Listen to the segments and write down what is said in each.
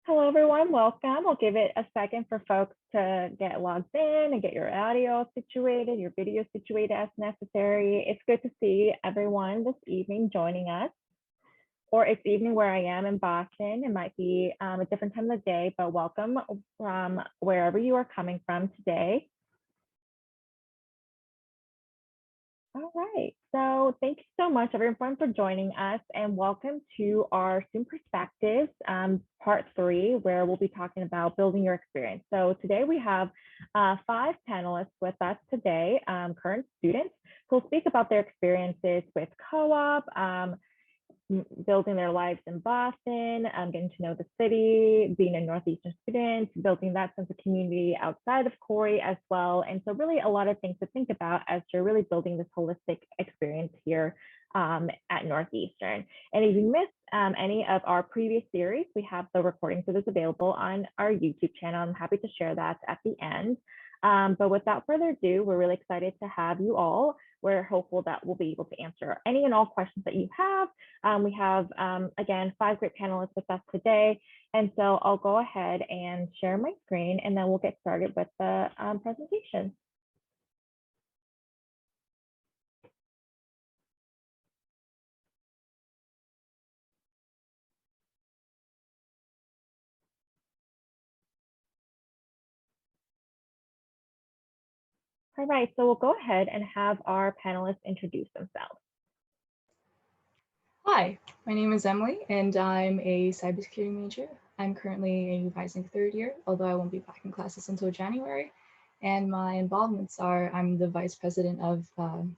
Hello, everyone. Welcome. I'll give it a second for folks to get logged in and get your audio situated, your video situated as necessary. It's good to see everyone this evening joining us, or it's evening where I am in Boston. It might be a different time of the day, but welcome from wherever you are coming from today. All right, so thank you so much everyone for joining us and welcome to our Student Perspectives part 3, where we'll be talking about building your experience. So today we have 5 panelists with us today, current students who will speak about their experiences with co-op, building their lives in Boston, getting to know the city, being a Northeastern student, building that sense of community outside of Khoury as well. And so really a lot of things to think about as you're really building this holistic experience here at Northeastern. And if you missed any of our previous series, we have the recordings of this available on our YouTube channel. I'm happy to share that at the end. But without further ado, we're really excited to have you all. We're hopeful that we'll be able to answer any and all questions that you have. We have, again, 5 great panelists with us today. And so I'll go ahead and share my screen and then we'll get started with the presentation. All right, so we'll go ahead and have our panelists introduce themselves. Hi, my name is Emily, and I'm a cybersecurity major. I'm currently a rising 3rd year, although I won't be back in classes until January. And my involvements are I'm the vice president of the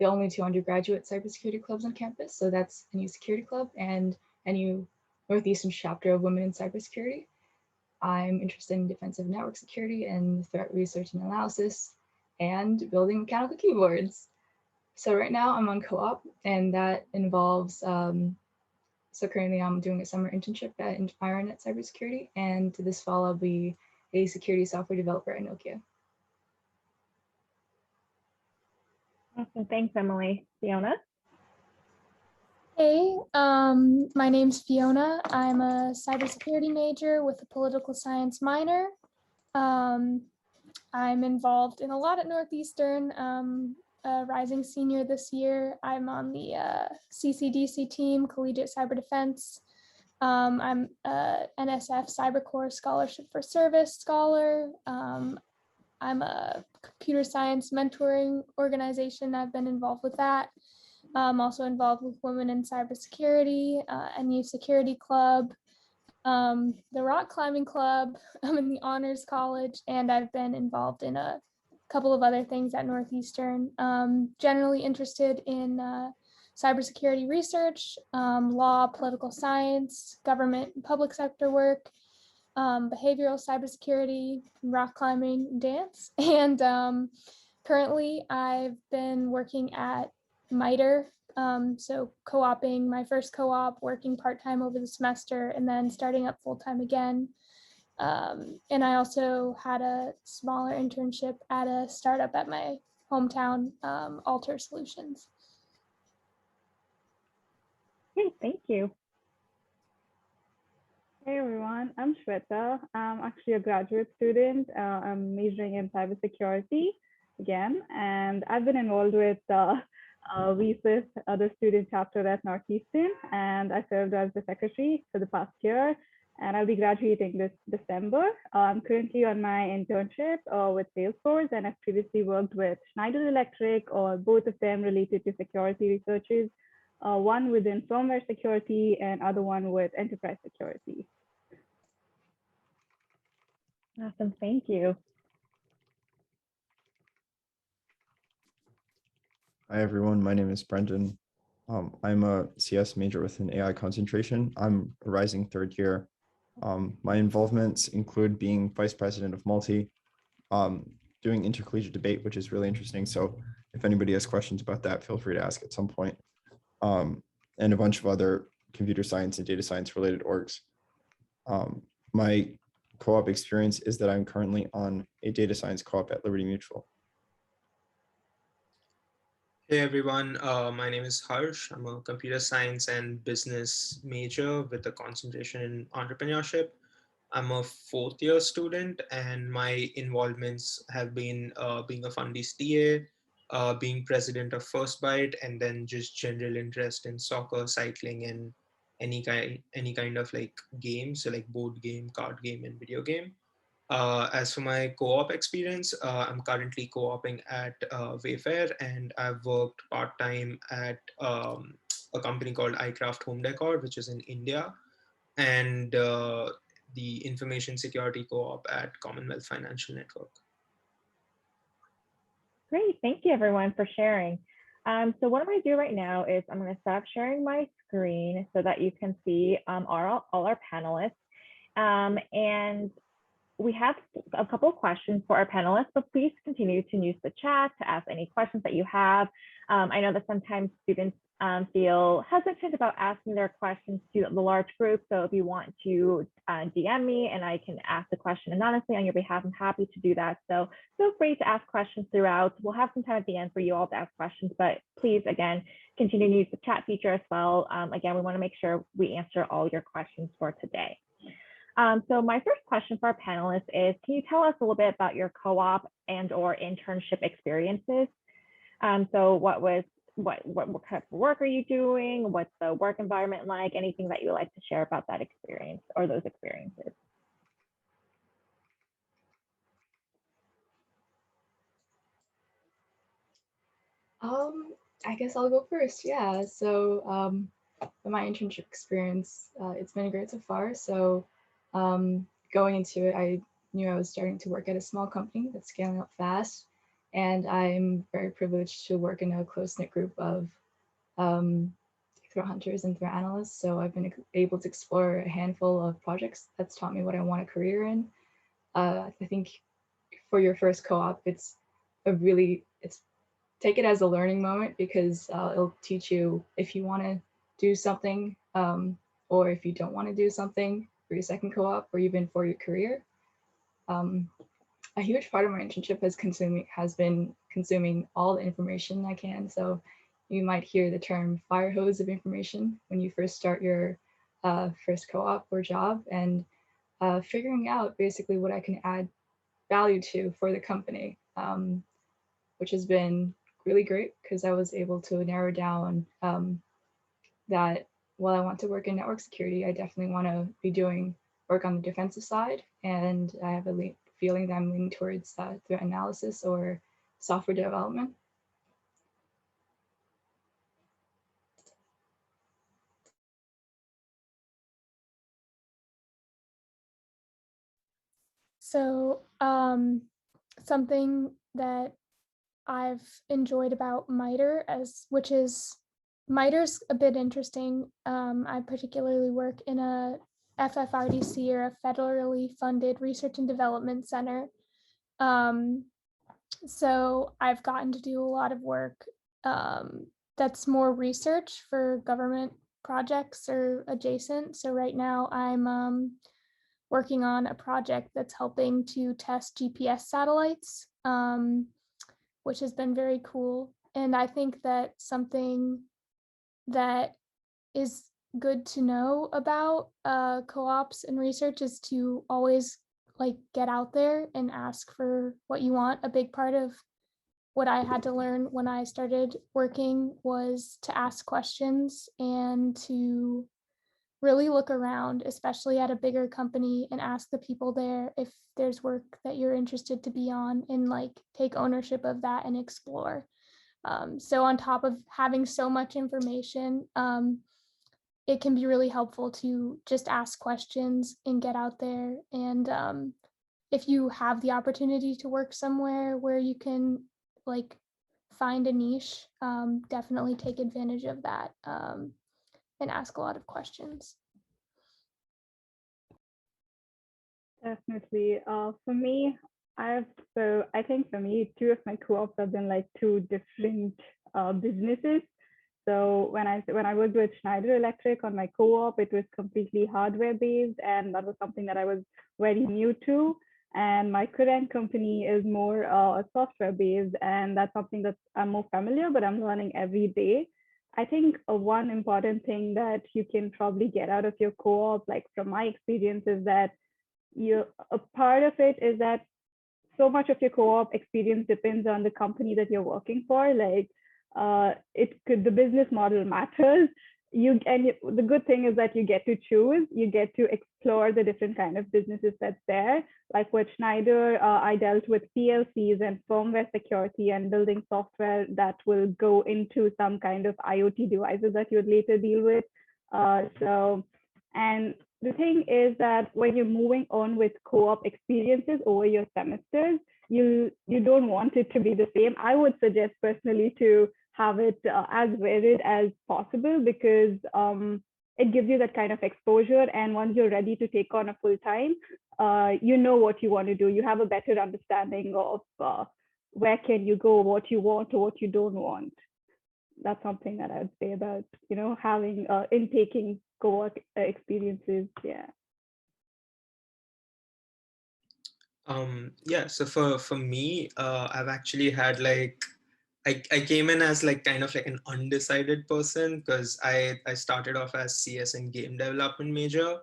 only 2 undergraduate cybersecurity clubs on campus. So that's a new security club and a new Northeastern chapter of Women in Cybersecurity. I'm interested in defensive network security and threat research and analysis and building mechanical keyboards. So right now I'm on co-op, and that involves, so currently I'm doing a summer internship at IronNet Cybersecurity, and this fall I'll be a security software developer at Nokia. Awesome, thanks, Emily. Fiona? Hey, my name's Fiona. I'm a cybersecurity major with a political science minor. I'm involved in a lot at Northeastern. A rising senior this year. I'm on the CCDC team, Collegiate Cyber Defense. I'm a NSF Cyber Corps Scholarship for Service scholar. I'm a computer science mentoring organization. I've been involved with that. I'm also involved with Women in Cybersecurity, NU Security Club, the Rock Climbing Club. I'm in the Honors College, and I've been involved in a couple of other things at Northeastern. Generally interested in cybersecurity research, law, political science, government and public sector work, behavioral cybersecurity, rock climbing, dance. And currently I've been working at MITRE, so co-oping my first co-op, working part-time over the semester, and then starting up full-time again. And I also had a smaller internship at a startup at my hometown, Alter Solutions. Hey, thank you. Hey everyone, I'm Shweta. I'm actually a graduate student. I'm majoring in cybersecurity again, and I've been involved with VSIS, the student chapter at Northeastern, and I served as the secretary for the past year, and I'll be graduating this December. I'm currently on my internship with Salesforce, and I've previously worked with Schneider Electric, or both of them related to security researches. One within firmware security and other one with enterprise security. Awesome, thank you. Hi everyone, my name is Brendan. I'm a CS major with an AI concentration. I'm a rising 3rd year. My involvements include being vice president of Multi, doing intercollegiate debate, which is really interesting. So if anybody has questions about that, feel free to ask at some point. And a bunch of other computer science and data science related orgs. My co-op experience is that I'm currently on a data science co-op at Liberty Mutual. Hey everyone, my name is Harsh. I'm a computer science and business major with a concentration in entrepreneurship. I'm a fourth year student, and my involvements have been being a fundies TA, being president of First Byte, and then just general interest in soccer, cycling, and any kind of like game, so like board game, card game, and video game. As for my co-op experience, I'm currently co-oping at Wayfair, and I've worked part-time at a company called iCraft Home Decor, which is in India, and the information security co-op at Commonwealth Financial Network. Great, thank you everyone for sharing. So what I'm going to do right now is I'm going to stop sharing my screen so that you can see all our panelists. And we have a couple of questions for our panelists, but please continue to use the chat to ask any questions that you have. I know that sometimes students feel hesitant about asking their questions to the large group. So if you want to DM me and I can ask the question anonymously on your behalf, I'm happy to do that. So feel free to ask questions throughout. We'll have some time at the end for you all to ask questions, but please, again, continue to use the chat feature as well. Again, we want to make sure we answer all your questions for today. So my first question for our panelists is, can you tell us a little bit about your co-op and or internship experiences? So what kind of work are you doing? What's the work environment like? Anything that you would like to share about that experience or those experiences? I guess I'll go first. Yeah. So my internship experience, it's been great so far. So going into it, I knew I was starting to work at a small company that's scaling up fast, and I'm very privileged to work in a close-knit group of threat hunters and threat analysts. So I've been able to explore a handful of projects that's taught me what I want a career in. I think for your first co-op, it's take it as a learning moment because it'll teach you if you want to do something or if you don't want to do something for your second co-op or even for your career. A huge part of my internship has been consuming all the information I can. So you might hear the term fire hose of information when you first start your first co-op or job, and figuring out basically what I can add value to for the company, which has been really great because I was able to narrow down that while I want to work in network security, I definitely want to be doing work on the defensive side. And I have a feeling that I'm leaning towards threat analysis or software development. So something that I've enjoyed about MITRE, which is MITRE's a bit interesting. I particularly work in a FFRDC, or a federally funded research and development center. So I've gotten to do a lot of work that's more research for government projects or adjacent. So right now I'm working on a project that's helping to test GPS satellites, which has been very cool. And I think that something that is good to know about co-ops and research is to always get out there and ask for what you want. A big part of what I had to learn when I started working was to ask questions and to really look around, especially at a bigger company, and ask the people there if there's work that you're interested to be on, and take ownership of that and explore. So on top of having so much information, it can be really helpful to just ask questions and get out there. And if you have the opportunity to work somewhere where you can find a niche, definitely take advantage of that and ask a lot of questions. Definitely. For me, I think for me, two of my co-ops have been two different businesses. So when I worked with Schneider Electric on my co-op, it was completely hardware based, and that was something that I was very new to. And my current company is more software based, and that's something that I'm more familiar, but I'm learning every day. I think one important thing that you can probably get out of your co-op, like from my experience, is that a part of it is that so much of your co-op experience depends on the company that you're working for. Like the business model matters. The good thing is that you get to choose, you get to explore the different kind of businesses that's there. Like with Schneider, I dealt with PLCs and firmware security and building software that will go into some kind of IoT devices that you would later deal with. And the thing is that when you're moving on with co-op experiences over your semesters, you don't want it to be the same. I would suggest personally to have it as varied as possible, because it gives you that kind of exposure. And once you're ready to take on a full time, you know what you want to do. You have a better understanding of where can you go, what you want or what you don't want. That's something that I'd say about, having taking co-work experiences. Yeah. Yeah, so for me, I've actually had like I came in as like kind of like an undecided person, because I started off as CS and game development major,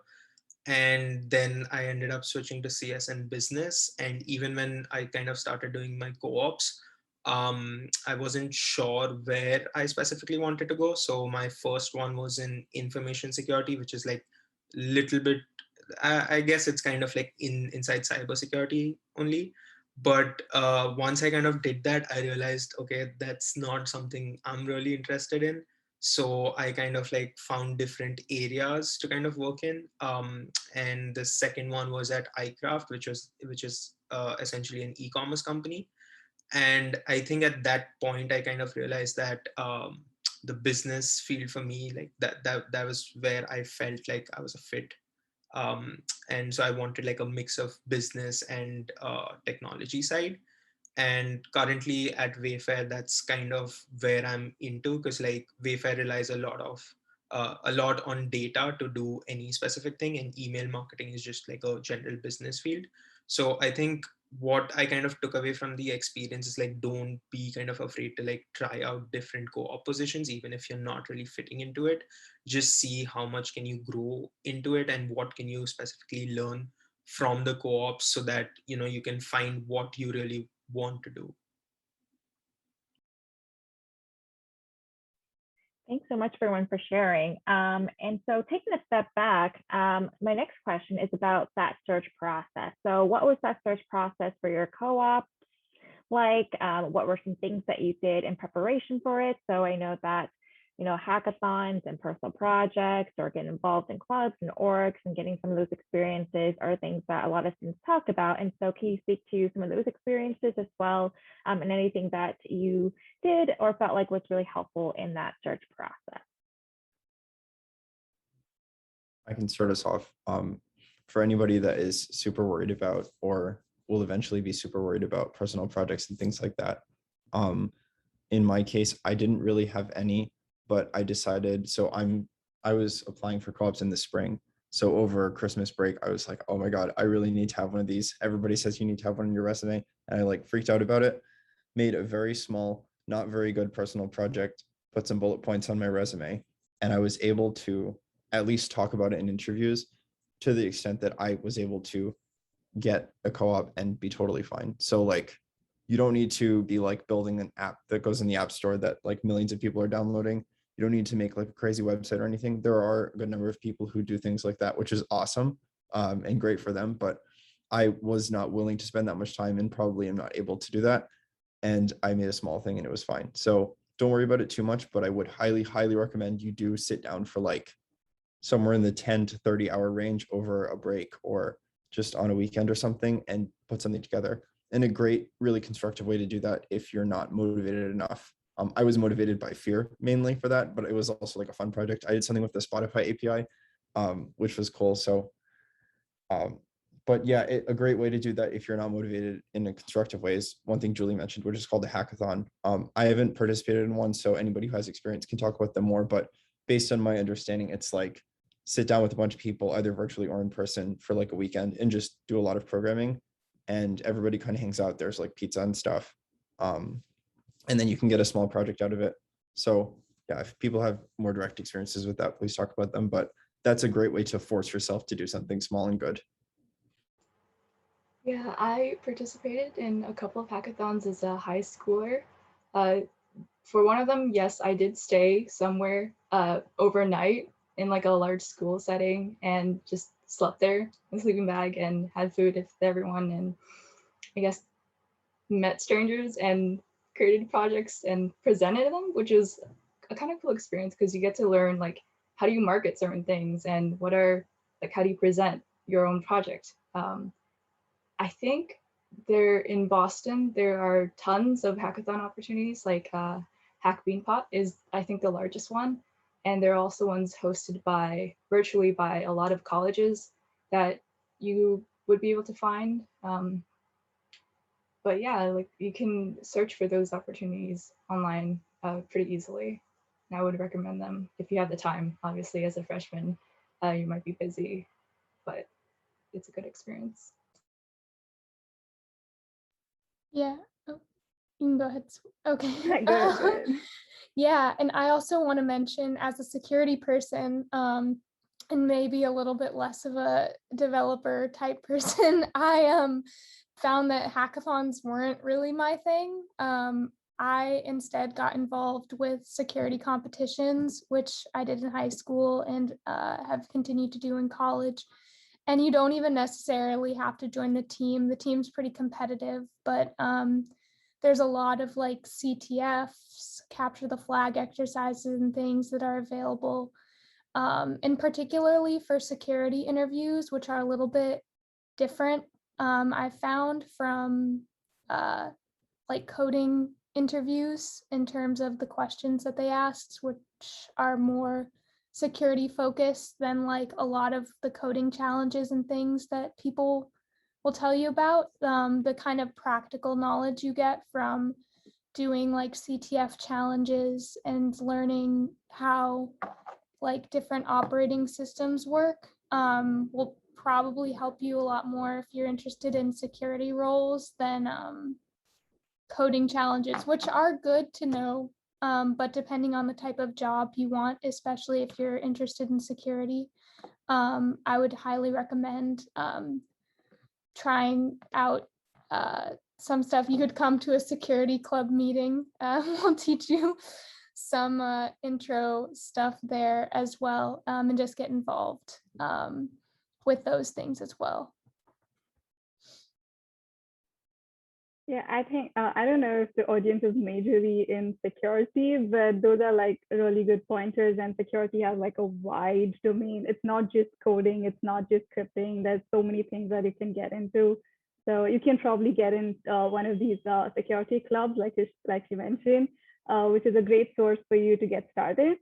and then I ended up switching to CS and business. And even when I kind of started doing my co-ops, I wasn't sure where I specifically wanted to go. So my first one was in information security, which is like little bit, I guess it's kind of like inside cybersecurity only. But once I kind of did that, I realized, okay, that's not something I'm really interested in. So I kind of like found different areas to kind of work in. And the second one was at iCraft, which is essentially an e-commerce company. And I think at that point I kind of realized that the business field for me, like that was where I felt like I was a fit. um, and so I wanted like a mix of business and technology side. And currently at Wayfair, that's kind of where I'm into, because like Wayfair relies a lot on data to do any specific thing, and email marketing is just like a general business field. So I think what I kind of took away from the experience is like, don't be kind of afraid to like try out different co-op positions, even if you're not really fitting into it. Just see how much can you grow into it, and what can you specifically learn from the co-ops, so that you can find what you really want to do. Thanks so much, everyone, for sharing. And so taking a step back, my next question is about that search process. So what was that search process for your co-op like? What were some things that you did in preparation for it? So I know that, hackathons and personal projects, or getting involved in clubs and orgs and getting some of those experiences are things that a lot of students talk about. And so can you speak to some of those experiences as well, and anything that you did or felt like was really helpful in that search process? I can start us off. For anybody that is super worried about, or will eventually be super worried about personal projects and things like that. In my case, I didn't really have any, but I decided, I was applying for co-ops in the spring. So over Christmas break, I was like, oh my God, I really need to have one of these. Everybody says you need to have one in your resume. And I like freaked out about it, made a very small, not very good personal project, put some bullet points on my resume. And I was able to at least talk about it in interviews, to the extent that I was able to get a co-op and be totally fine. So like, you don't need to be like building an app that goes in the app store that like millions of people are downloading. You don't need to make like a crazy website or anything. There are a good number of people who do things like that, which is awesome, and great for them. But I was not willing to spend that much time, and probably am not able to do that. And I made a small thing and it was fine. So don't worry about it too much, but I would highly, highly recommend you do sit down for like somewhere in the 10 to 30 hour range over a break, or just on a weekend or something, and put something together. And a great, really constructive way to do that, if you're not motivated enough. I was motivated by fear mainly for that, but it was also like a fun project. I did something with the Spotify API, which was cool. So, but yeah, a great way to do that if you're not motivated in a constructive ways. One thing Julie mentioned, which is called a hackathon. I haven't participated in one, so anybody who has experience can talk about them more. But based on my understanding, it's like sit down with a bunch of people, either virtually or in person, for like a weekend, and just do a lot of programming. and everybody kind of hangs out. There's like pizza and stuff. And then you can get a small project out of it. So yeah, if people have more direct experiences with that, please talk about them. But that's a great way to force yourself to do something small and good. Yeah, I participated in a couple of hackathons as a high schooler. For one of them, yes, I did stay somewhere overnight in like a large school setting and just slept there in a sleeping bag and had food with everyone, and I guess met strangers and created projects and presented them, which is a kind of cool experience because you get to learn like how do you market certain things and what are like how do you present your own project. I think there in Boston there are tons of hackathon opportunities. Like Hack Beanpot is I think the largest one, and there are also ones hosted by virtually by a lot of colleges that you would be able to find. But yeah, like you can search for those opportunities online pretty easily. And I would recommend them if you have the time. Obviously, as a freshman, you might be busy, but it's a good experience. Yeah. Oh, you can go ahead. Okay. Go ahead, go ahead. Yeah, and I also want to mention as a security person, and maybe a little bit less of a developer type person, I found that hackathons weren't really my thing. I instead got involved with security competitions, which I did in high school and have continued to do in college. And you don't even necessarily have to join the team. The team's pretty competitive, but there's a lot of like CTFs, capture the flag exercises and things that are available. And particularly for security interviews, which are a little bit different, I found from like coding interviews in terms of the questions that they asked, which are more security focused than like a lot of the coding challenges and things that people will tell you about. The kind of practical knowledge you get from doing like CTF challenges and learning how like different operating systems work will probably help you a lot more if you're interested in security roles than coding challenges, which are good to know, but depending on the type of job you want, especially if you're interested in security, I would highly recommend trying out some stuff. You could come to a security club meeting. We'll teach you some intro stuff there as well, and just get involved with those things as well. Yeah, I think, I don't know if the audience is majorly in security, but those are like really good pointers, and security has like a wide domain. It's not just coding, it's not just scripting. There's so many things that you can get into. So you can probably get in one of these security clubs, like you mentioned, which is a great source for you to get started.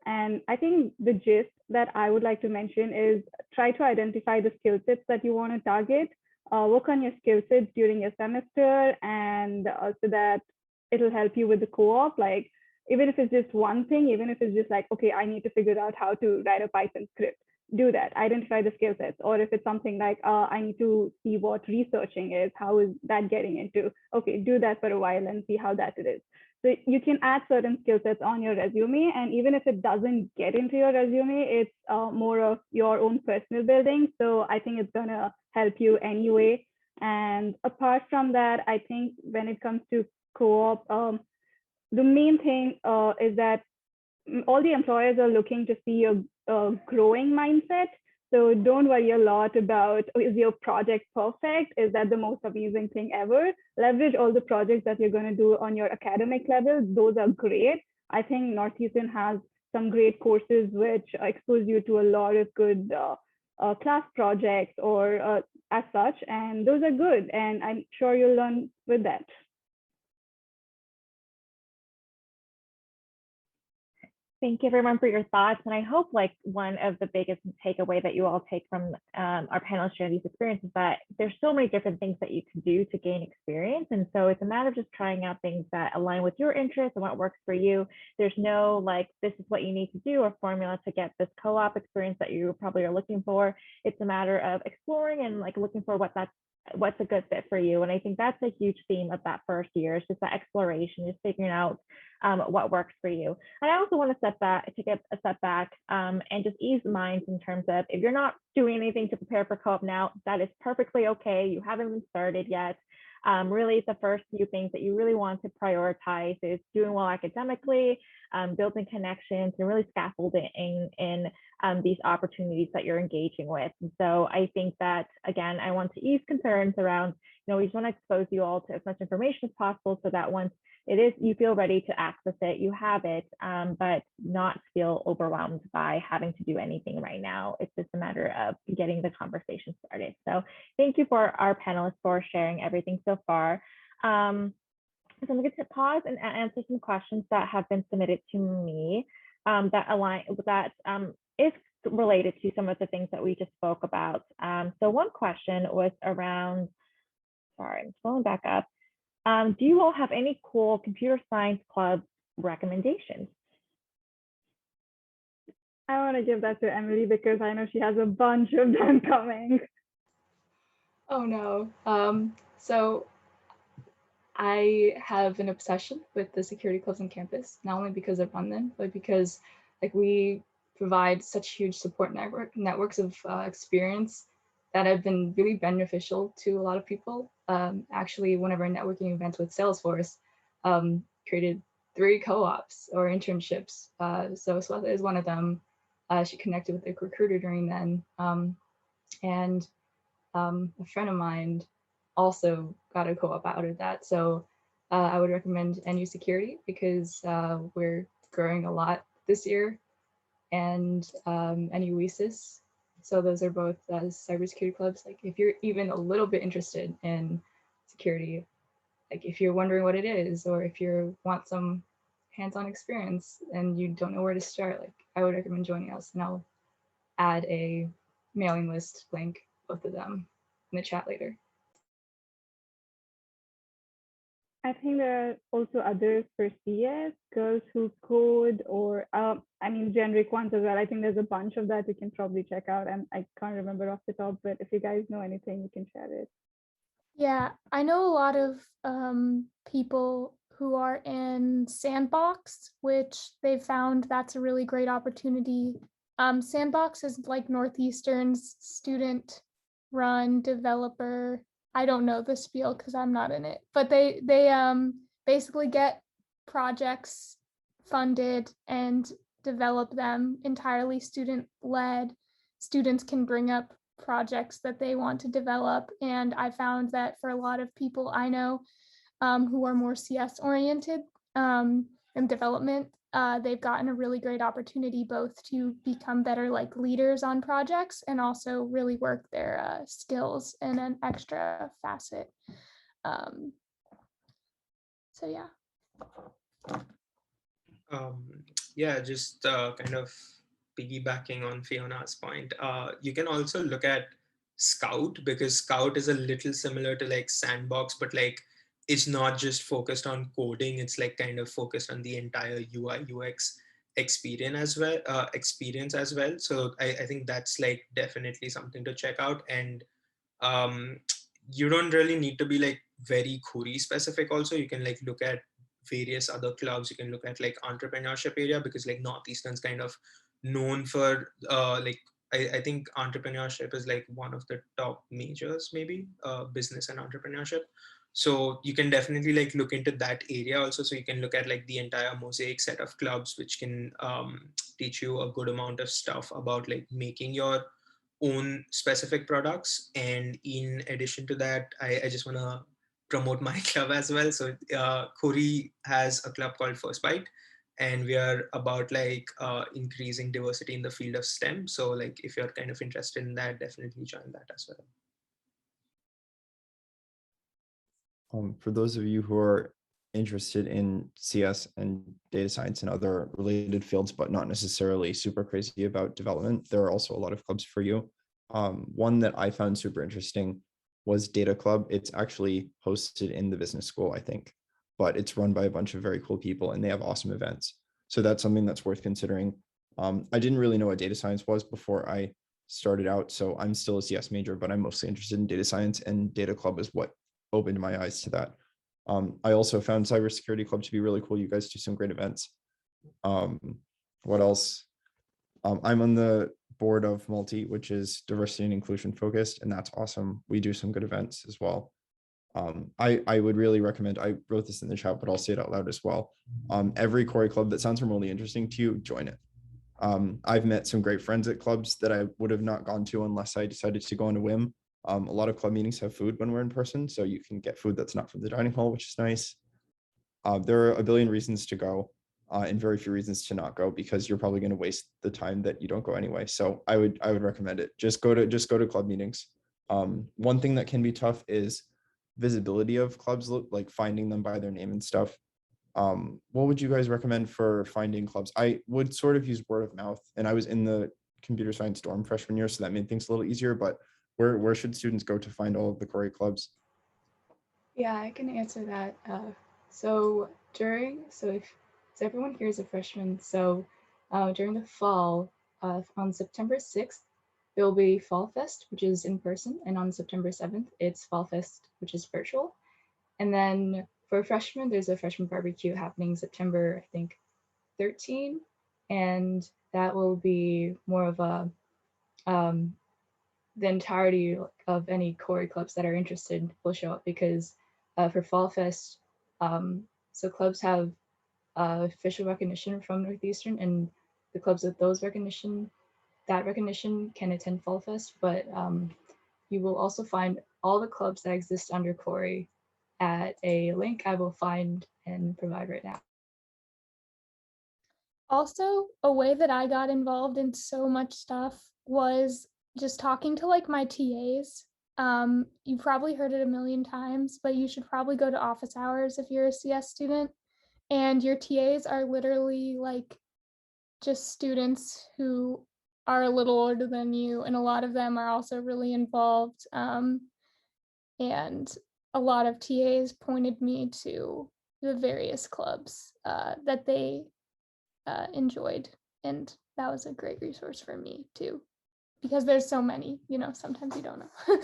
And I think the gist that I would like to mention is try to identify the skill sets that you want to target. Work on your skill sets during your semester, and so that it'll help you with the co-op. Like even if it's just one thing, even if it's just like, okay, I need to figure out how to write a Python script, do that, identify the skill sets. Or if it's something like, I need to see what researching is, how is that getting into, okay, do that for a while and see how that it is. So you can add certain skill sets on your resume, and even if it doesn't get into your resume, it's more of your own personal building. So I think it's gonna help you anyway. And apart from that, I think when it comes to co-op, the main thing is that all the employers are looking to see a growing mindset. So don't worry a lot about, is your project perfect? Is that the most amazing thing ever? Leverage all the projects that you're going to do on your academic level. Those are great. I think Northeastern has some great courses which expose you to a lot of good class projects or as such, and those are good. And I'm sure you'll learn with that. Thank you everyone for your thoughts. And I hope like one of the biggest takeaway that you all take from our panelists sharing these experiences is that there's so many different things that you can do to gain experience. And so it's a matter of just trying out things that align with your interests and what works for you. There's no like, this is what you need to do or formula to get this co-op experience that you probably are looking for. It's a matter of exploring and like looking for what that what's a good fit for you. And I think that's a huge theme of that first year. It's just that exploration, just figuring out what works for you. And I also want to take a step back and just ease minds in terms of, if you're not doing anything to prepare for co-op now, that is perfectly okay. You haven't even started yet. Really, the first few things that you really want to prioritize is doing well academically, building connections, and really scaffolding in these opportunities that you're engaging with. And so I think that, again, I want to ease concerns around, we just want to expose you all to as much information as possible so that once it is, you feel ready to access it, you have it, but not feel overwhelmed by having to do anything right now. It's just a matter of getting the conversation started. So thank you for our panelists for sharing everything so far. So I'm going to pause and answer some questions that have been submitted to me that is related to some of the things that we just spoke about. So one question was around, sorry, I'm scrolling back up. Do you all have any cool computer science club recommendations? I want to give that to Emily because I know she has a bunch of them coming. Oh no. So I have an obsession with the security clubs on campus, not only because I run them, but because like we provide such huge support networks of experience that have been really beneficial to a lot of people. Actually, one of our networking events with Salesforce created 3 co-ops or internships. So Swetha is one of them. She connected with a recruiter during then. And a friend of mine also got a co-op out of that. So I would recommend NU Security because we're growing a lot this year, and NU WESIS. So those are both cybersecurity clubs. Like if you're even a little bit interested in security, like if you're wondering what it is, or if you want some hands-on experience and you don't know where to start, like I would recommend joining us, and I'll add a mailing list link, both of them, in the chat later. I think there are also others for CS, Girls Who Code, or generic ones as well. I think there's a bunch of that you can probably check out, and I can't remember off the top, but if you guys know anything, you can share it. Yeah, I know a lot of people who are in Sandbox, which they've found that's a really great opportunity. Sandbox is like Northeastern's student-run developer. I don't know the spiel because I'm not in it, but they basically get projects funded and develop them entirely student-led. Students can bring up projects that they want to develop, and I found that for a lot of people I know who are more CS oriented in development, they've gotten a really great opportunity both to become better like leaders on projects and also really work their skills in an extra facet. So yeah. Yeah, just kind of piggybacking on Fiona's point, you can also look at Scout, because Scout is a little similar to like Sandbox, but like it's not just focused on coding, it's like kind of focused on the entire UI UX experience as well. So I think that's like definitely something to check out. And you don't really need to be like very Khoury specific. Also, you can like look at various other clubs. You can look at like entrepreneurship area, because like Northeastern's kind of known for I think entrepreneurship is like one of the top majors, maybe business and entrepreneurship. So you can definitely like look into that area also. So you can look at like the entire mosaic set of clubs, which can teach you a good amount of stuff about like making your own specific products. And in addition to that, I just want to promote my club as well. So Khoury has a club called First Bite, and we are about like increasing diversity in the field of STEM. So like if you're kind of interested in that, definitely join that as well. For those of you who are interested in CS and data science and other related fields, but not necessarily super crazy about development, there are also a lot of clubs for you. One that I found super interesting was Data Club. It's actually hosted in the business school, I think, but it's run by a bunch of very cool people and they have awesome events. So that's something that's worth considering. I didn't really know what data science was before I started out. So I'm still a CS major, but I'm mostly interested in data science, and data club is what opened my eyes to that. I also found cybersecurity club to be really cool. You guys do some great events. What else? I'm on the board of Multi, which is diversity and inclusion focused, and that's awesome. We do some good events as well. I would really recommend, I wrote this in the chat, but I'll say it out loud as well. Every Khoury club that sounds remotely interesting to you, join it. I've met some great friends at clubs that I would have not gone to unless I decided to go on a whim. A lot of club meetings have food when we're in person, so you can get food that's not from the dining hall, which is nice. There are a billion reasons to go and very few reasons to not go, because you're probably going to waste the time that you don't go anyway. So I would recommend it. Just go to club meetings. One thing that can be tough is visibility of clubs, like finding them by their name and stuff. What would you guys recommend for finding clubs? I would sort of use word of mouth, and I was in the computer science dorm freshman year, so that made things a little easier, but where should students go to find all of the Khoury clubs? Yeah, I can answer that. So everyone here is a freshman, so during the fall, on September 6th, there will be Fall Fest, which is in person, and on September 7th, it's Fall Fest, which is virtual. And then for freshmen, there's a freshman barbecue happening September, I think, 13, and that will be more of a the entirety of any Khoury clubs that are interested will show up, because for Fall Fest, so clubs have official recognition from Northeastern, and the clubs with that recognition can attend Fall Fest, but you will also find all the clubs that exist under Khoury at a link I will find and provide right now. Also, a way that I got involved in so much stuff was just talking to like my TAs. You probably heard it a million times, but you should probably go to office hours if you're a CS student. And your TAs are literally like just students who are a little older than you, and a lot of them are also really involved. And a lot of TAs pointed me to the various clubs that they enjoyed, and that was a great resource for me too, because there's so many, sometimes you don't know.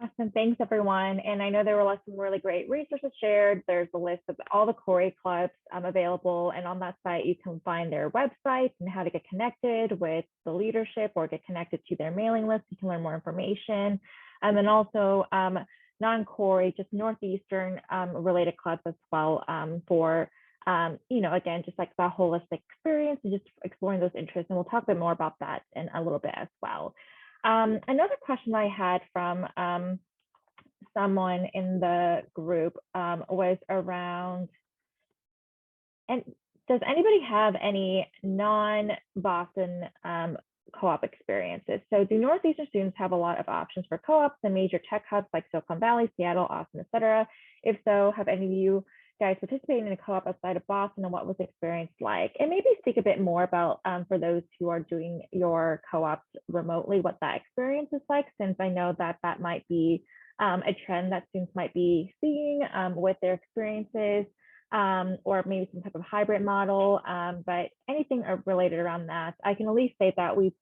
Awesome. Thanks, everyone. And I know there were some really great resources shared. There's a list of all the Khoury clubs available. And on that site, you can find their websites and how to get connected with the leadership or get connected to their mailing list. You can learn more information. And then also non-Khoury, just Northeastern related clubs as well for, again, just like the holistic experience and just exploring those interests. And we'll talk a bit more about that in a little bit as well. Another question I had from someone in the group was around, and does anybody have any non-Boston co-op experiences? So do Northeastern students have a lot of options for co-ops and major tech hubs like Silicon Valley, Seattle, Austin, et cetera? If so, have any of you guys participated in a co-op outside of Boston, and what was the experience like? And maybe speak a bit more about, for those who are doing your co-ops remotely, what that experience is like, since I know that that might be a trend that students might be seeing with their experiences, or maybe some type of hybrid model, but anything related around that. I can at least say that we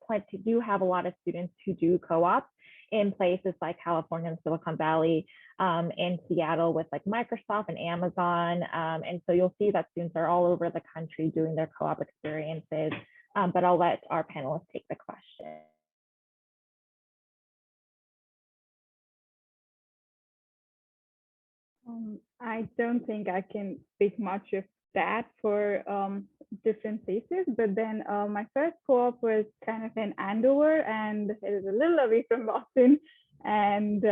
do have a lot of students who do co-ops in places like California and Silicon Valley, and Seattle with like Microsoft and Amazon. And so you'll see that students are all over the country doing their co-op experiences, but I'll let our panelists take the question. I don't think I can speak much of that for different places, but then my first co-op was kind of in Andover, and it is a little away from Boston, and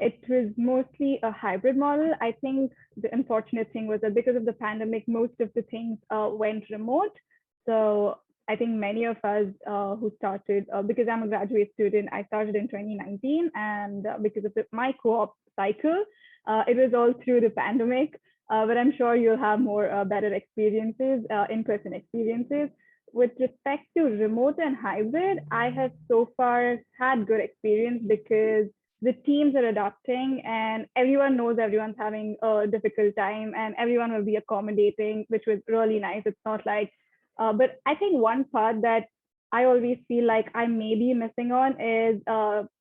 it was mostly a hybrid model. I think the unfortunate thing was that because of the pandemic, most of the things went remote. So I think many of us who started, because I'm a graduate student, I started in 2019, and because of my co-op cycle, it was all through the pandemic, but I'm sure you'll have more better experiences, in-person experiences. With respect to remote and hybrid, I have so far had good experience because the teams are adapting and everyone knows everyone's having a difficult time and everyone will be accommodating, which was really nice. It's not like But I think one part that I always feel like I may be missing on is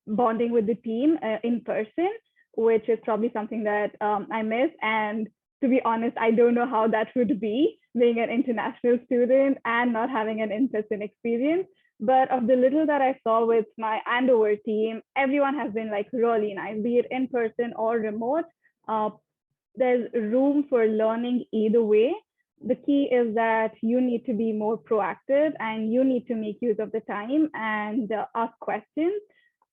bonding with the team in person, which is probably something that I miss. And to be honest, I don't know how that would be being an international student and not having an in-person experience. But of the little that I saw with my Andover team, everyone has been like really nice, be it in person or remote. Uh, there's room for learning either way. The key is that you need to be more proactive and you need to make use of the time and ask questions.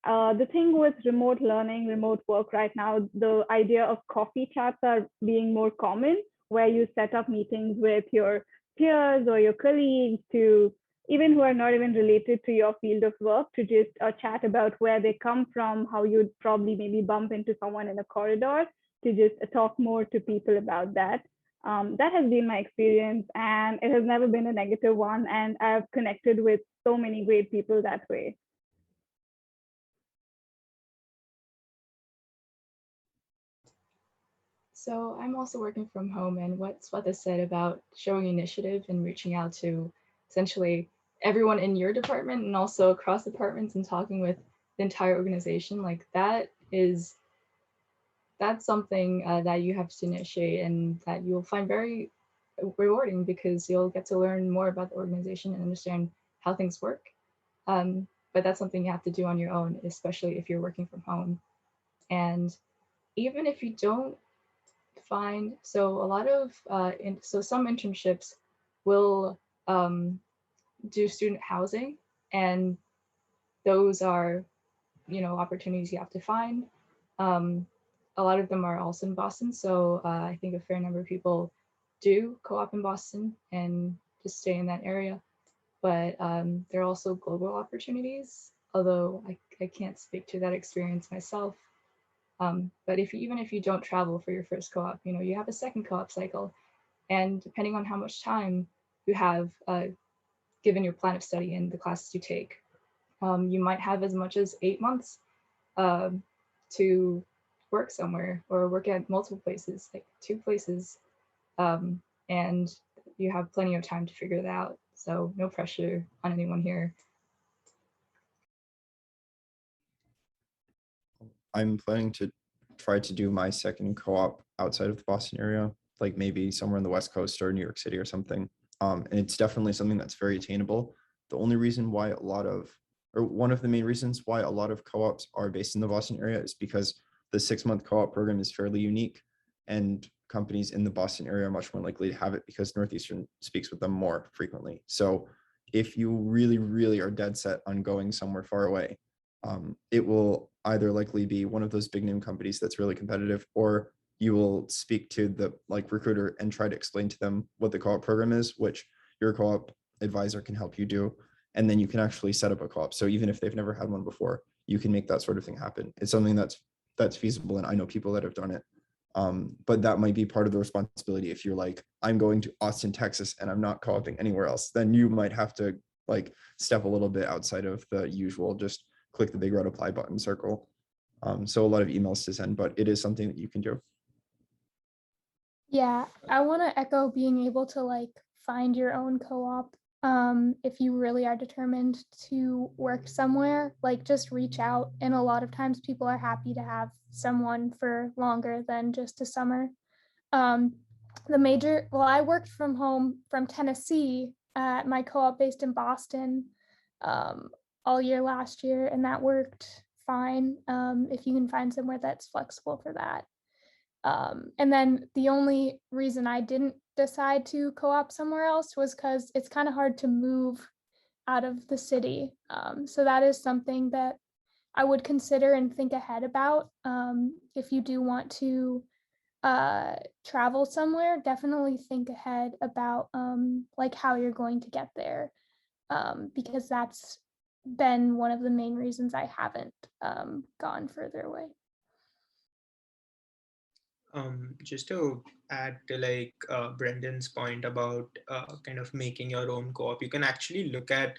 The thing with remote learning, remote work right now, the idea of coffee chats are being more common, where you set up meetings with your peers or your colleagues to even who are not even related to your field of work to just chat about where they come from, how you'd probably maybe bump into someone in a corridor to just talk more to people about that. That has been my experience and it has never been a negative one. And I've connected with so many great people that way. So I'm also working from home, and what Swetha said about showing initiative and reaching out to essentially everyone in your department and also across departments and talking with the entire organization, like that's something that you have to initiate and that you'll find very rewarding because you'll get to learn more about the organization and understand how things work. But that's something you have to do on your own, especially if you're working from home. And even if you don't find, so a lot of, so some internships will do student housing, and those are, opportunities you have to find. Um, a lot of them are also in Boston, so I think a fair number of people do co-op in Boston and just stay in that area. But there are also global opportunities, although I can't speak to that experience myself. But even if you don't travel for your first co-op, you have a second co-op cycle, and depending on how much time you have given your plan of study and the classes you take, you might have as much as 8 months to work somewhere or work at multiple places, like 2 places, and you have plenty of time to figure that out. So no pressure on anyone here. I'm planning to try to do my second co-op outside of the Boston area, like maybe somewhere in the West Coast or New York City or something. And it's definitely something that's very attainable. The only reason why one of the main reasons why a lot of co-ops are based in the Boston area is because the 6-month co-op program is fairly unique, and companies in the Boston area are much more likely to have it because Northeastern speaks with them more frequently. So if you really, really are dead set on going somewhere far away, it will either likely be one of those big name companies that's really competitive, or you will speak to the recruiter and try to explain to them what the co-op program is, which your co-op advisor can help you do. And then you can actually set up a co-op. So even if they've never had one before, you can make that sort of thing happen. It's something that's feasible. And I know people that have done it. But that might be part of the responsibility. If you're like, I'm going to Austin, Texas, and I'm not co-oping anywhere else, then you might have to step a little bit outside of the usual, just click the big red apply button circle. So a lot of emails to send, but it is something that you can do. Yeah, I want to echo being able to find your own co-op. If you really are determined to work somewhere, just reach out. And a lot of times people are happy to have someone for longer than just a summer. I worked from home from Tennessee at my co-op based in Boston all year last year, and that worked fine if you can find somewhere that's flexible for that. And then the only reason I didn't decide to co-op somewhere else was because it's kind of hard to move out of the city. So that is something that I would consider and think ahead about. If you do want to travel somewhere, definitely think ahead about how you're going to get there, because that's been one of the main reasons I haven't gone further away. Just to add to Brendan's point about kind of making your own co-op, you can actually look at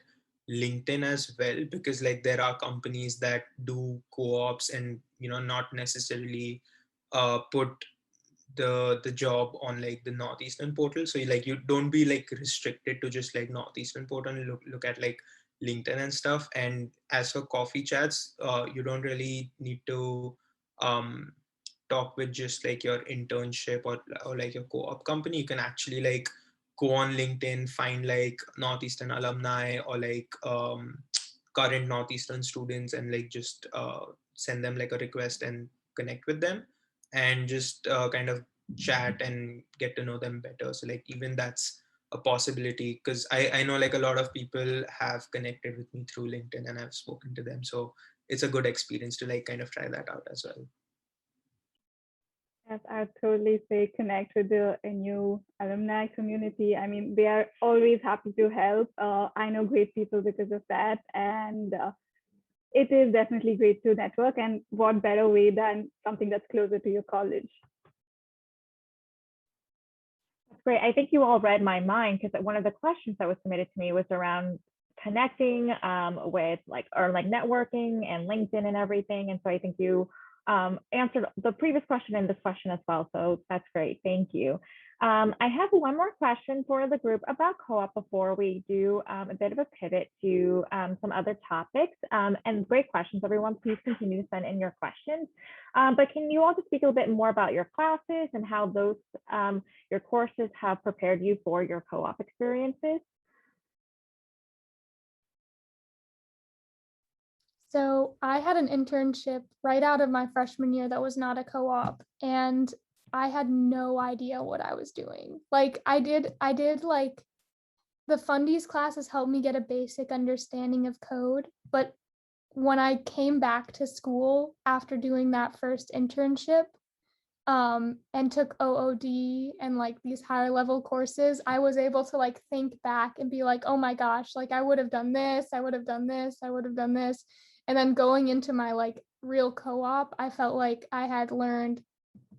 LinkedIn as well, because there are companies that do co-ops and not necessarily put the job on like the Northeastern portal. So you don't be like restricted to just like Northeastern portal. Look at like LinkedIn and stuff. And as for coffee chats, you don't really need to um, talk with just like your internship or like your co-op company. You can actually like go on LinkedIn, find like Northeastern alumni or like current Northeastern students, and like just send them like a request and connect with them, and just kind of chat and get to know them better. So like even that's a possibility, because I know like a lot of people have connected with me through LinkedIn and I've spoken to them. So it's a good experience to like kind of try that out as well. Yes, I would totally say connect with the NU alumni community. I mean, they are always happy to help. I know great people because of that. And it is definitely great to network. And what better way than something that's closer to your college? That's great. I think you all read my mind, because one of the questions that was submitted to me was around connecting with like networking and LinkedIn and everything. And so I think you answered the previous question and this question as well. So that's great. Thank you. I have one more question for the group about co-op before we do a bit of a pivot to some other topics. And great questions, everyone. Please continue to send in your questions. But can you all just speak a little bit more about your classes and how those your courses have prepared you for your co-op experiences? So I had an internship right out of my freshman year that was not a co-op, and I had no idea what I was doing. Like I did like the fundies classes helped me get a basic understanding of code, but when I came back to school after doing that first internship, and took OOD and like these higher level courses, I was able to like think back and be like, oh my gosh, like I would have done this, I would have done this, I would have done this. And then going into my like real co-op, I felt like I had learned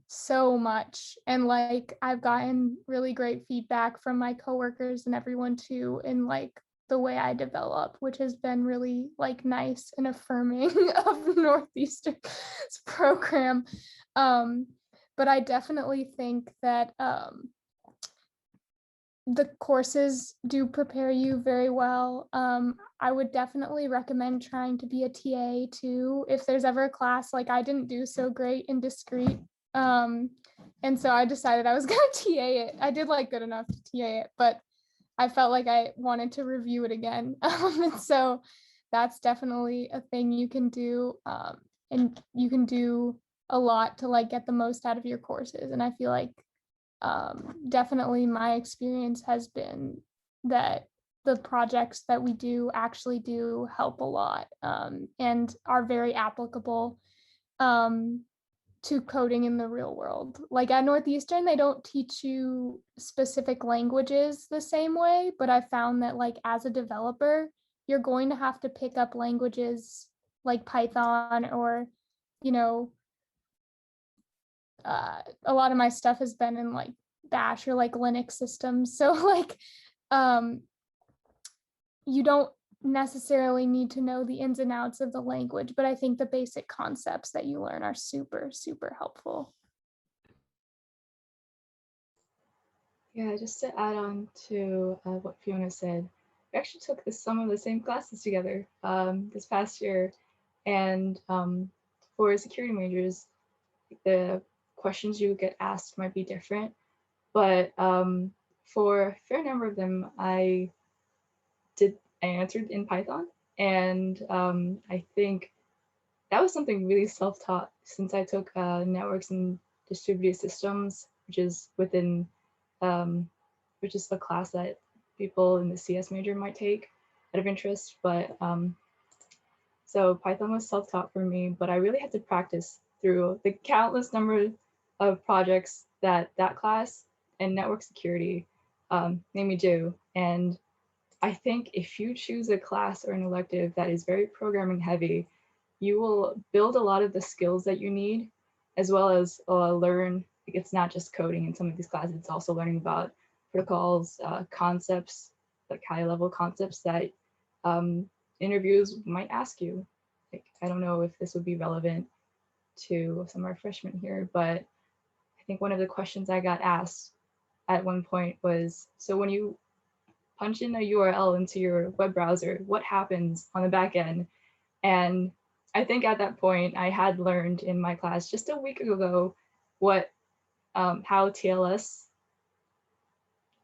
so much, and like I've gotten really great feedback from my coworkers and everyone too in like the way I develop, which has been really like nice and affirming of Northeastern's program. But I definitely think that the courses do prepare you very well. I would definitely recommend trying to be a TA too. If there's ever a class, like I didn't do so great in discrete. And so I decided I was gonna TA it. I did like good enough to TA it, but I felt like I wanted to review it again. And so that's definitely a thing you can do. And you can do a lot to like get the most out of your courses. And I feel like definitely my experience has been that the projects that we do actually do help a lot, and are very applicable to coding in the real world. Like at Northeastern, they don't teach you specific languages the same way, but I found that like as a developer, you're going to have to pick up languages like Python or, you know, a lot of my stuff has been in like Bash or like Linux systems. So like you don't necessarily need to know the ins and outs of the language, but I think the basic concepts that you learn are super, super helpful. Yeah, just to add on to what Fiona said, we actually took some of the same classes together this past year, and for security majors, the questions you get asked might be different, but for a fair number of them, I answered in Python, and I think that was something really self-taught, since I took networks and distributed systems, which is within which is a class that people in the CS major might take out of interest. But so Python was self-taught for me, but I really had to practice through the countless number of projects that class and network security made me do. And I think if you choose a class or an elective that is very programming heavy, you will build a lot of the skills that you need, as well as learn. It's not just coding in some of these classes, it's also learning about protocols, concepts, like high level concepts that interviews might ask you. Like, I don't know if this would be relevant to some of our freshmen here, but I think one of the questions I got asked at one point was, so when you punch in a URL into your web browser, what happens on the back end? And I think at that point I had learned in my class just a week ago what how TLS,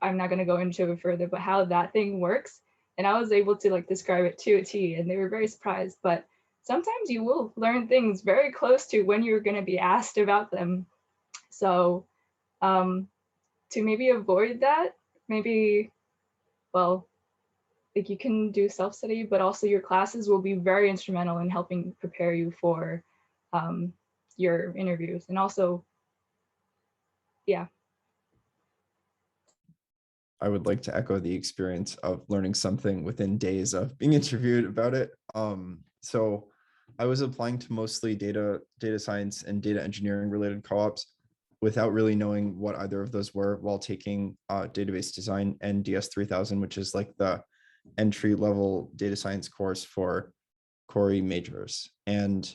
I'm not going to go into it further, but how that thing works. And I was able to like describe it to a T, and they were very surprised. But sometimes you will learn things very close to when you're going to be asked about them. So to maybe avoid that, maybe, well, like you can do self-study, but also your classes will be very instrumental in helping prepare you for your interviews. And also, yeah. I would like to echo the experience of learning something within days of being interviewed about it. So I was applying to mostly data science and data engineering related co-ops without really knowing what either of those were while taking database design and DS 3000, which is like the entry level data science course for Khoury majors. And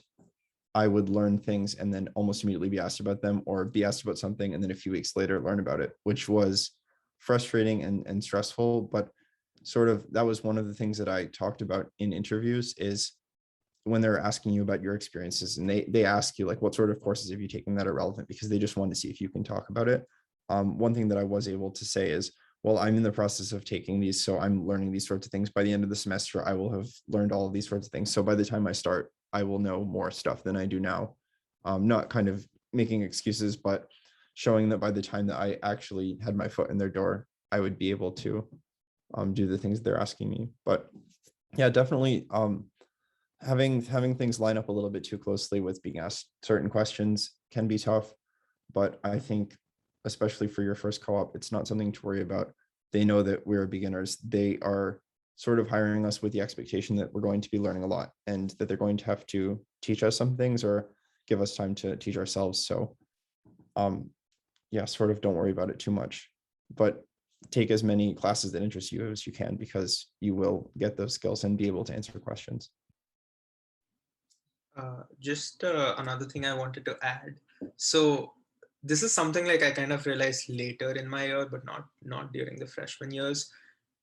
I would learn things and then almost immediately be asked about them, or be asked about something and then a few weeks later learn about it, which was frustrating and stressful. But sort of that was one of the things that I talked about in interviews, is when they're asking you about your experiences and they ask you like, what sort of courses have you taken that are relevant, because they just want to see if you can talk about it. One thing that I was able to say is, well, I'm in the process of taking these, so I'm learning these sorts of things. By the end of the semester, I will have learned all of these sorts of things. So by the time I start, I will know more stuff than I do now. Not kind of making excuses, but showing that by the time that I actually had my foot in their door, I would be able to do the things they're asking me. But yeah, definitely having things line up a little bit too closely with being asked certain questions can be tough. But I think, especially for your first co-op, it's not something to worry about. They know that we're beginners. They are sort of hiring us with the expectation that we're going to be learning a lot and that they're going to have to teach us some things or give us time to teach ourselves. So yeah, sort of don't worry about it too much, but take as many classes that interest you as you can, because you will get those skills and be able to answer questions. Just another thing I wanted to add. So this is something like I kind of realized later in my year, but not during the freshman years.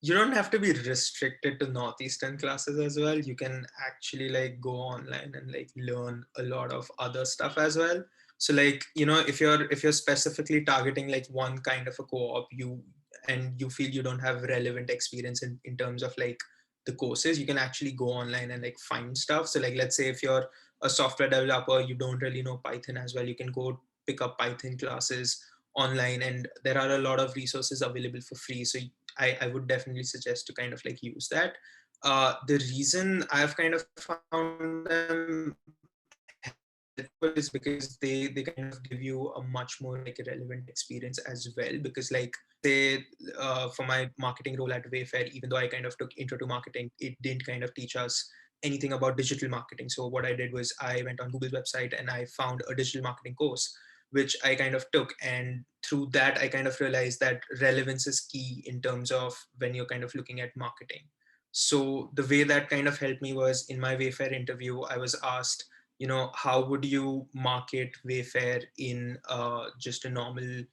You don't have to be restricted to Northeastern classes as well. You can actually like go online and like learn a lot of other stuff as well. So like, if you're specifically targeting like one kind of a co-op, and you feel you don't have relevant experience in terms of like the courses, you can actually go online and like find stuff. So like, let's say if you're a software developer, you don't really know Python as well, you can go pick up Python classes online, and there are a lot of resources available for free. So I would definitely suggest to kind of like use that. The reason I've kind of found them helpful is because they kind of give you a much more like relevant experience as well. Because like they for my marketing role at Wayfair, even though I kind of took intro to marketing, it didn't kind of teach us anything about digital marketing. So what I did was I went on Google's website and I found a digital marketing course, which I kind of took. And through that, I kind of realized that relevance is key in terms of when you're kind of looking at marketing. So the way that kind of helped me was in my Wayfair interview, I was asked, how would you market Wayfair in just a normal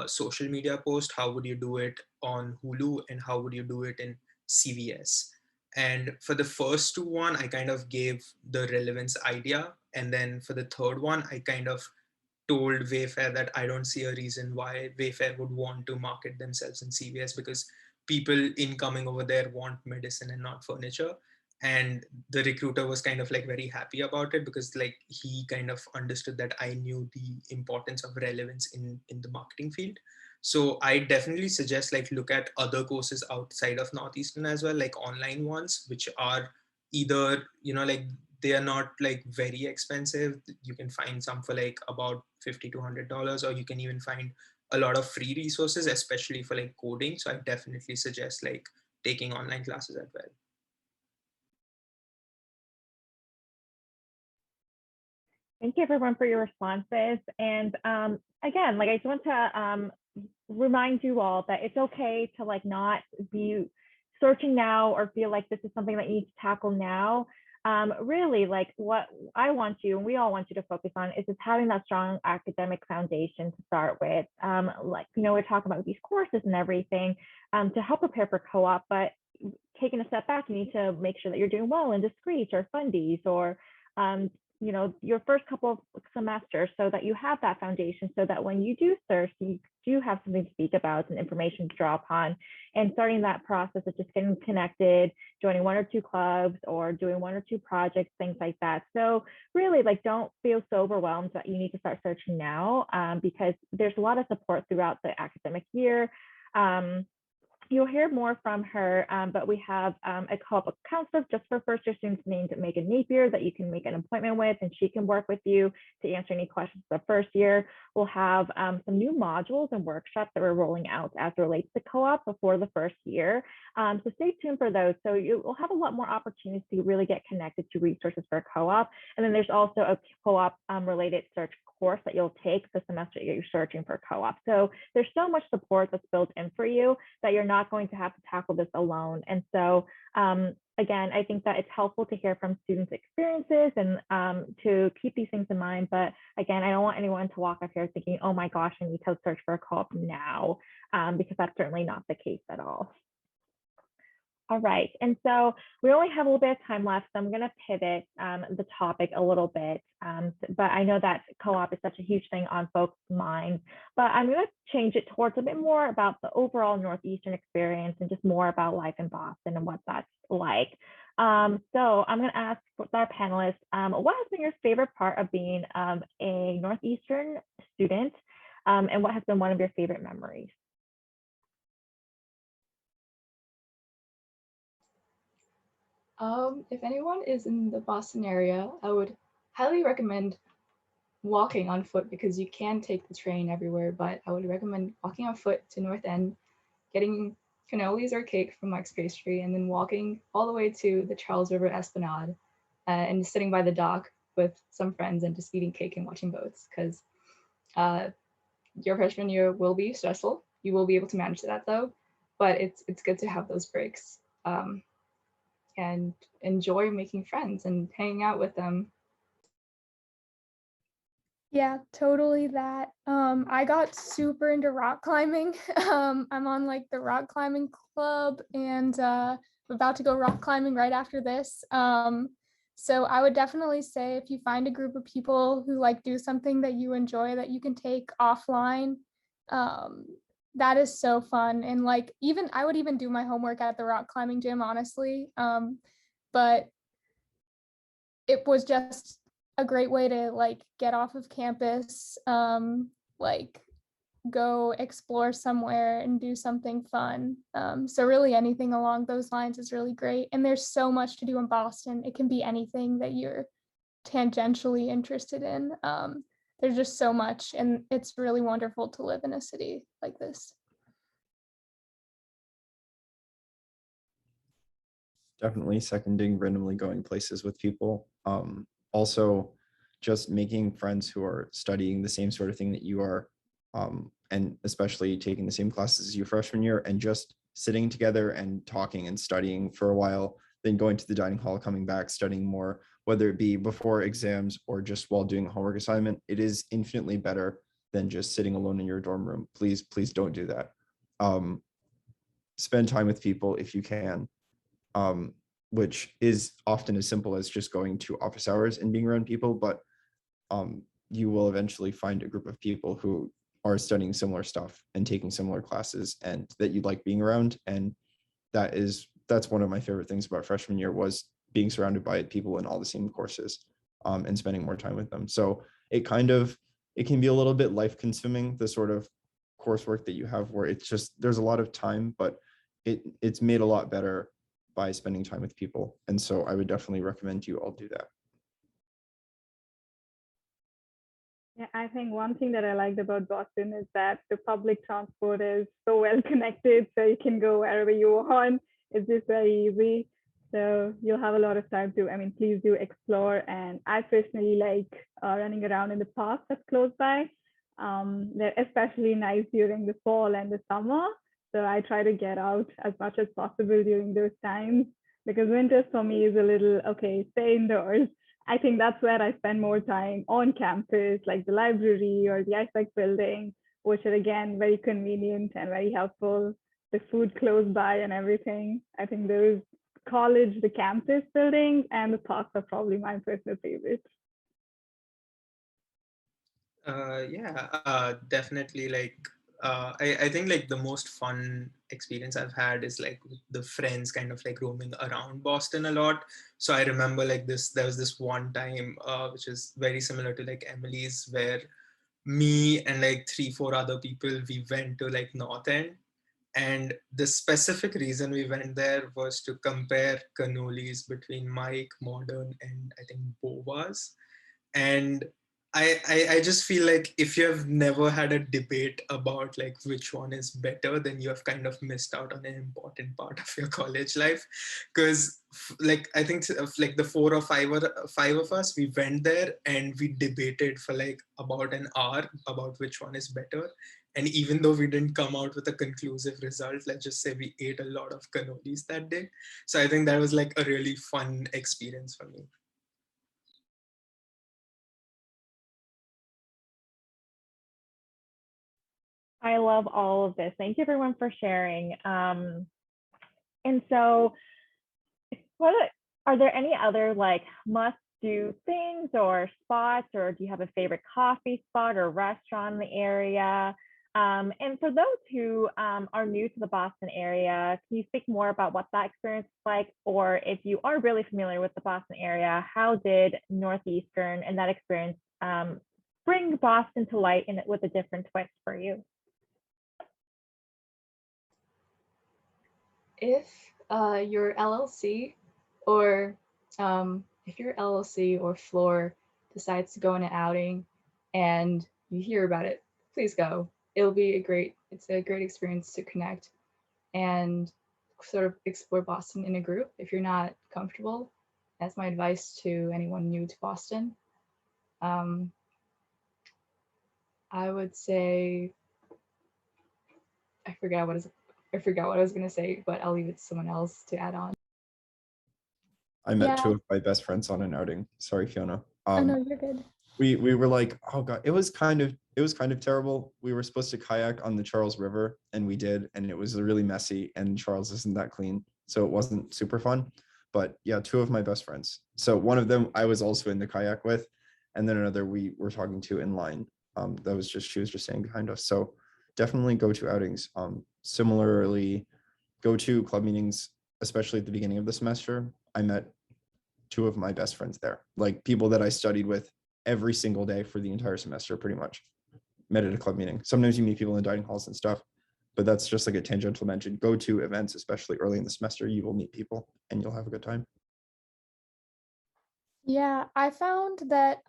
social media post? How would you do it on Hulu? And how would you do it in CVS? And for the first two one, I kind of gave the relevance idea. And then for the third one, I kind of told Wayfair that I don't see a reason why Wayfair would want to market themselves in CVS, because people incoming over there want medicine and not furniture. And the recruiter was kind of like very happy about it, because like he kind of understood that I knew the importance of relevance in the marketing field. So I definitely suggest like look at other courses outside of Northeastern as well, like online ones, which are either, like they are not like very expensive. You can find some for like about $50 to $100, or you can even find a lot of free resources, especially for like coding. So I definitely suggest like taking online classes as well. Thank you everyone for your responses. And again, like I just want to remind you all that it's okay to like not be searching now or feel like this is something that you need to tackle now. really like what I want you and we all want you to focus on is just having that strong academic foundation to start with. Like, we're talking about these courses and everything to help prepare for co-op, but taking a step back, you need to make sure that you're doing well in discrete or fundies or your first couple of semesters, so that you have that foundation, so that when you do search, you do have something to speak about and information to draw upon. And starting that process of just getting connected, joining one or two clubs or doing one or two projects, things like that. So really, like, don't feel so overwhelmed that you need to start searching now, because there's a lot of support throughout the academic year. You'll hear more from her, but we have a co-op counselor just for first year students named Megan Napier that you can make an appointment with, and she can work with you to answer any questions the first year. We'll have some new modules and workshops that we're rolling out as it relates to co-op before the first year. So stay tuned for those. So you will have a lot more opportunities to really get connected to resources for co-op. And then there's also a co-op related search course that you'll take the semester you're searching for co-op. So there's so much support that's built in for you that you're not going to have to tackle this alone. And so again, I think that it's helpful to hear from students' experiences and to keep these things in mind. But again, I don't want anyone to walk up here thinking, oh my gosh, I need to search for a co-op now, because that's certainly not the case at all. All right, and so we only have a little bit of time left, so I'm going to pivot the topic a little bit, but I know that co-op is such a huge thing on folks' minds, but I'm going to change it towards a bit more about the overall Northeastern experience and just more about life in Boston and what that's like. So I'm going to ask our panelists, what has been your favorite part of being a Northeastern student, and what has been one of your favorite memories? If anyone is in the Boston area, I would highly recommend walking on foot, because you can take the train everywhere, but I would recommend walking on foot to North End, getting cannolis or cake from Mike's Pastry, and then walking all the way to the Charles River Esplanade and sitting by the dock with some friends and just eating cake and watching boats, because your freshman year will be stressful. You will be able to manage that though, but it's good to have those breaks. And enjoy making friends and hanging out with them. Yeah, totally that. I got super into rock climbing. I'm on like the rock climbing club, and I'm about to go rock climbing right after this. So I would definitely say if you find a group of people who like do something that you enjoy that you can take offline, that is so fun. And like, even I would even do my homework at the rock climbing gym, honestly. But it was just a great way to like get off of campus, like go explore somewhere and do something fun. So really anything along those lines is really great. And there's so much to do in Boston. It can be anything that you're tangentially interested in. There's just so much, and it's really wonderful to live in a city like this. Definitely seconding randomly going places with people. Also, just making friends who are studying the same sort of thing that you are, and especially taking the same classes as you freshman year, and just sitting together and talking and studying for a while, then going to the dining hall, coming back, studying more, whether it be before exams or just while doing a homework assignment. It is infinitely better than just sitting alone in your dorm room. Please don't do that. Spend time with people if you can. Which is often as simple as just going to office hours and being around people, but you will eventually find a group of people who are studying similar stuff and taking similar classes and that you like being around. And that's one of my favorite things about freshman year, was being surrounded by people in all the same courses and spending more time with them. So it can be a little bit life consuming, the sort of coursework that you have where it's just, there's a lot of time, but it's made a lot better by spending time with people. And so I would definitely recommend you all do that. Yeah, I think one thing that I liked about Boston is that the public transport is so well connected, so you can go wherever you want. It's just very easy. So you'll have a lot of time to, please do explore. And I personally like running around in the park that's close by. They're especially nice during the fall and the summer. So I try to get out as much as possible during those times. because winters for me is a little, okay, stay indoors. I think that's where I spend more time on campus, like the library or the ISEC building, which are again very convenient and very helpful. The food close by and everything. I think those college, the campus buildings, and the parks are probably my personal favorites. Yeah, definitely. Like, I think like the most fun experience I've had is like with the friends kind of like roaming around Boston a lot. So I remember like there was this one time, which is very similar to like Emily's, where me and like three, four other people, we went to like North End. And the specific reason we went there was to compare cannolis between Mike, Modern, and I think Bova's. And I just feel like if you have never had a debate about like which one is better, then you have kind of missed out on an important part of your college life. Because like I think like the five of us, we went there and we debated for like about an hour about which one is better. And even though we didn't come out with a conclusive result, let's just say we ate a lot of cannolis that day. So I think that was like a really fun experience for me. I love all of this. Thank you everyone for sharing. And so what are there any other like must do things or spots, or do you have a favorite coffee spot or restaurant in the area? And for those who are new to the Boston area, can you speak more about what that experience is like? Or if you are really familiar with the Boston area, how did Northeastern and that experience bring Boston to light in it with a different twist for you? If your LLC or if your LLC or floor decides to go on an outing and you hear about it, please go. It's a great experience to connect and sort of explore Boston in a group. If you're not comfortable, that's my advice to anyone new to Boston. I would say I forgot what I was gonna say, but I'll leave it to someone else to add on. I met Yeah. two of my best friends on an outing. Sorry, Fiona. Oh no, you're good. We were like, oh god, it was kind of terrible. We were supposed to kayak on the Charles River, and we did, and it was really messy, and Charles isn't that clean, so it wasn't super fun. But yeah, two of my best friends. So one of them I was also in the kayak with, and then another we were talking to in line. She was just staying behind us. So definitely go to outings. Similarly, go to club meetings, especially at the beginning of the semester. I met two of my best friends there, like people that I studied with every single day for the entire semester, pretty much. Met at a club meeting. Sometimes you meet people in dining halls and stuff, but that's just like a tangential mention. Go to events, especially early in the semester. You will meet people and you'll have a good time. Yeah, I found that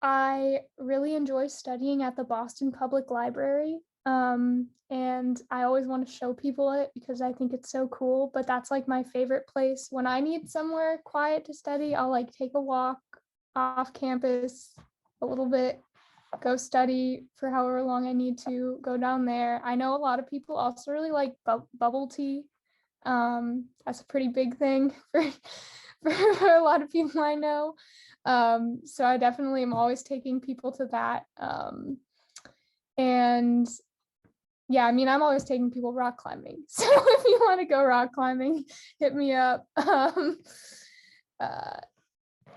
I really enjoy studying at the Boston Public Library. And I always want to show people it because I think it's so cool. But that's like my favorite place. When I need somewhere quiet to study, I'll like take a walk off campus a little bit, go study for however long I need to, go down there. I know a lot of people also really like bubble tea. That's a pretty big thing for a lot of people I know. So I definitely am always taking people to that. And yeah, I mean, I'm always taking people rock climbing. So if you want to go rock climbing, hit me up.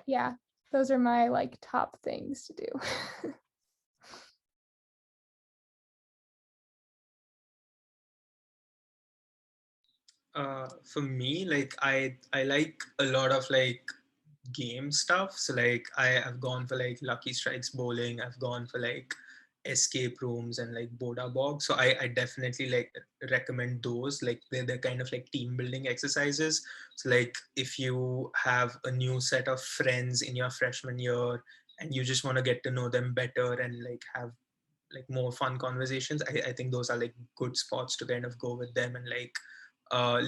Yeah, those are my like top things to do. For me, like I like a lot of like game stuff. So like I've gone for like Lucky Strikes bowling. I've gone for like escape rooms and like Boda Bog. So I definitely like recommend those. Like they're kind of like team building exercises. So like if you have a new set of friends in your freshman year and you just want to get to know them better and like have like more fun conversations, I think those are like good spots to kind of go with them and like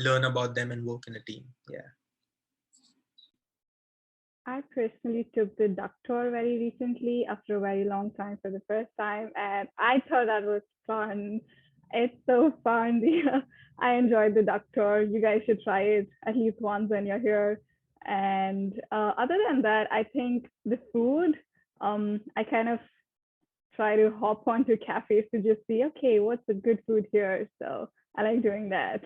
learn about them and work in a team. Yeah. I personally took the duck tour very recently after a very long time for the first time, and I thought that was fun. It's so fun. I enjoyed the duck tour. You guys should try it at least once when you're here. And other than that, I think the food, I kind of try to hop onto cafes to just see, okay, what's the good food here? So I like doing that.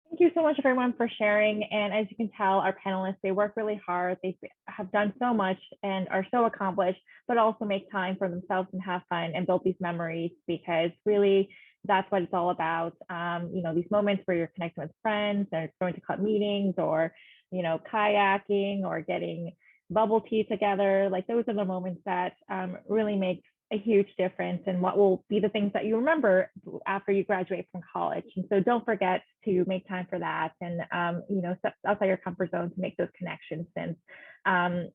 Thank you so much, everyone, for sharing. And as you can tell, our panelists, they work really hard. They have done so much and are so accomplished, but also make time for themselves and have fun and build these memories, because really that's what it's all about. These moments where you're connecting with friends or going to club meetings, or, kayaking or getting bubble tea together. Like, those are the moments that really make a huge difference, and what will be the things that you remember after you graduate from college. And so don't forget to make time for that, and step outside your comfort zone to make those connections, since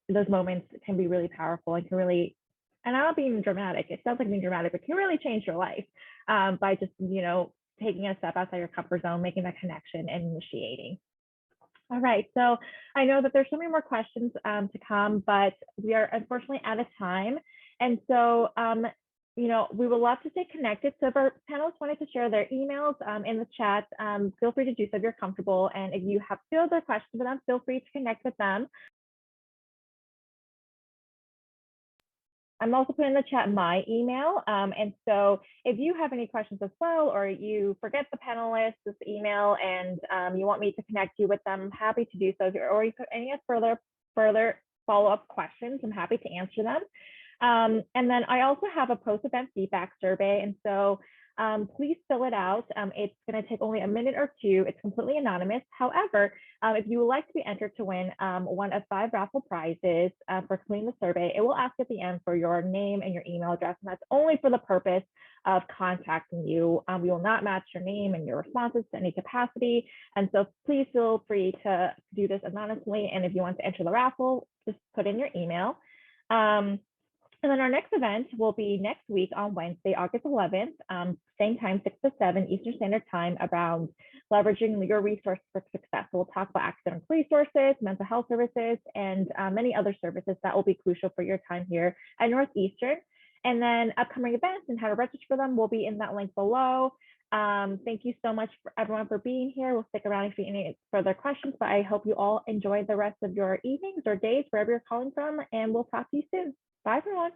those moments can be really powerful and can really, and I'm not being dramatic, it sounds like being dramatic, but can really change your life by just taking a step outside your comfort zone, making that connection and initiating. All right, so I know that there's so many more questions to come, but we are unfortunately out of time. And so, we would love to stay connected. So if our panelists wanted to share their emails in the chat, feel free to do so if you're comfortable. And if you have still other questions for them, feel free to connect with them. I'm also putting in the chat my email. And so if you have any questions as well, or you forget the panelists' email and you want me to connect you with them, I'm happy to do so. Or you put any further follow-up questions, I'm happy to answer them. And then I also have a post-event feedback survey. And so please fill it out. It's going to take only a minute or two. It's completely anonymous. However, if you would like to be entered to win one of 5 raffle prizes for completing the survey, it will ask at the end for your name and your email address, and that's only for the purpose of contacting you. We will not match your name and your responses to any capacity. And so please feel free to do this anonymously. And if you want to enter the raffle, just put in your email. And then our next event will be next week on Wednesday, August 11th, same time, 6 to 7 Eastern Standard Time, around leveraging your resources for success. We'll talk about academic resources, mental health services, and many other services that will be crucial for your time here at Northeastern. And then upcoming events and how to register for them will be in that link below. Thank you so much for everyone for being here. We'll stick around if you have any further questions, but I hope you all enjoy the rest of your evenings or days, wherever you're calling from, and we'll talk to you soon. Bye, everyone.